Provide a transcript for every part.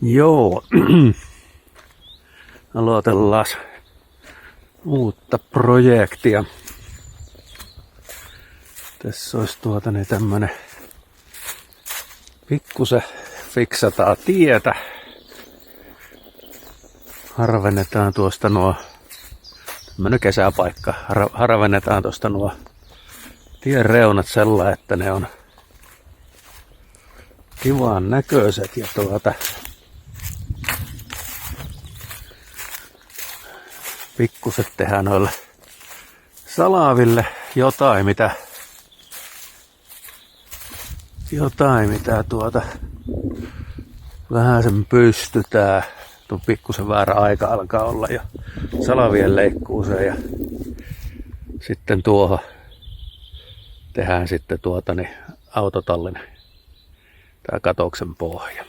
Joo, aloitellaan uutta projektia. Tässä olisi tämmönen pikkusen fiksataan tietä. Harvennetaan tuosta tämmönen kesäpaikka. Harvennetaan tuosta tien reunat sellainen, että ne on kivan näköiset ja pikkuset tehdään noille salaville jotain mitä vähän sen pystytään. Tuo pikkusen väärä aika alkaa olla jo salavien leikkuuseen ja sitten tuohon tehdään sitten autotallin tää katoksen pohja.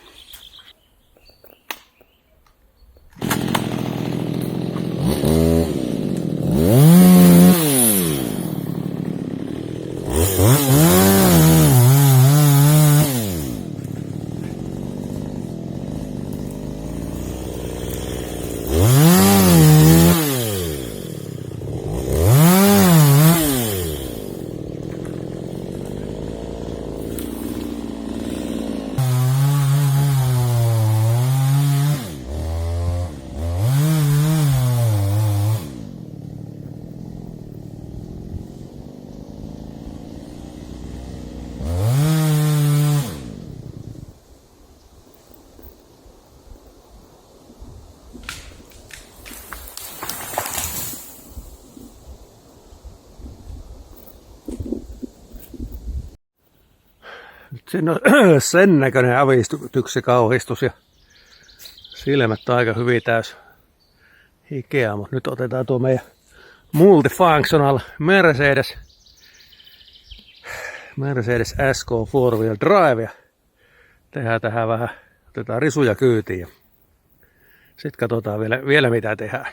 Siinä on sen näköinen avistyksi kauhistus ja silmät on aika hyvin täys hikeä, mutta nyt otetaan tuo meidän multifunctional Mercedes SK 4-wheel drive ja tehdään tähän vähän, otetaan risuja kyytiin ja sitten katsotaan vielä mitä tehdään.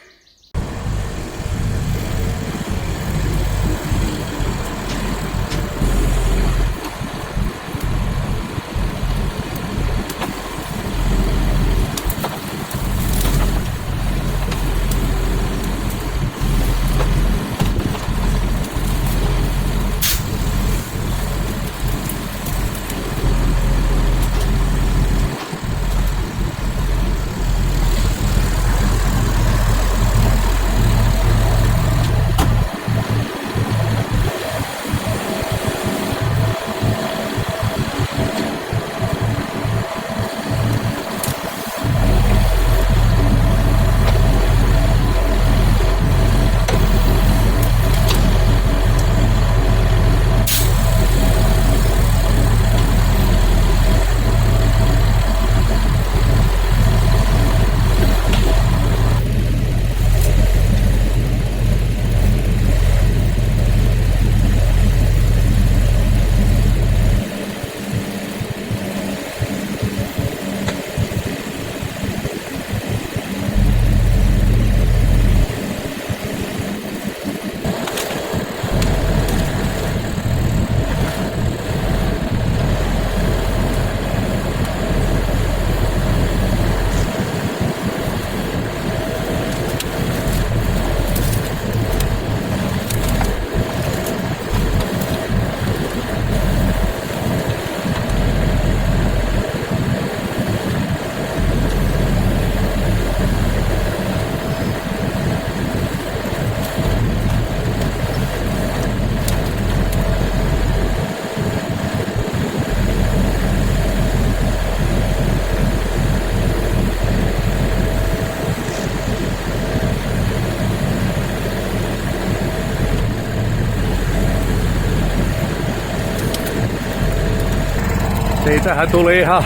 Siitähän tuli ihan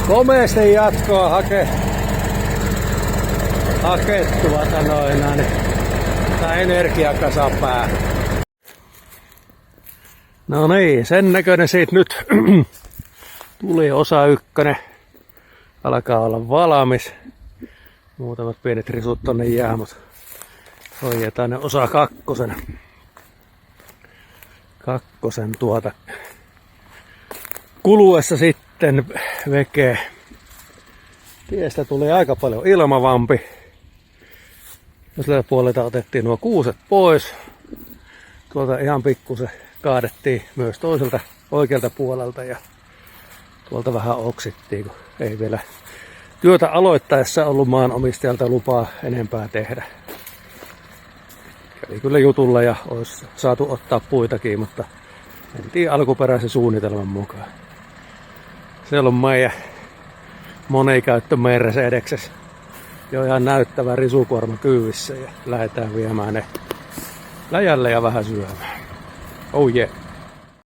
komeasti jatkoa hakettua niin tää energiakasa päähän. No niin, sen näköinen siitä nyt tuli osa 1. Alkaa olla valmis. Muutamat pienet risut tonne jää, mutta hoidetaan ne osa 2. Kakkosen kuluessa sitten veke Tiestä tuli aika paljon ilmavampi. Tällä puolelta otettiin nuo kuuset pois. Tuolta ihan pikkusen kaadettiin myös toiselta oikealta puolelta ja tuolta vähän oksittiin, kun ei vielä työtä aloittaessa ollut maanomistajalta lupaa enempää tehdä. Kävi kyllä jutulla ja olisi saatu ottaa puitakin, mutta mentiin alkuperäisen suunnitelman mukaan. Siellä on meidän monikäyttö Mercedes. Jo ihan näyttävä risukuorma kyyvissä ja lähdetään viemään ne läjälle ja vähän syömään. Oh yeah.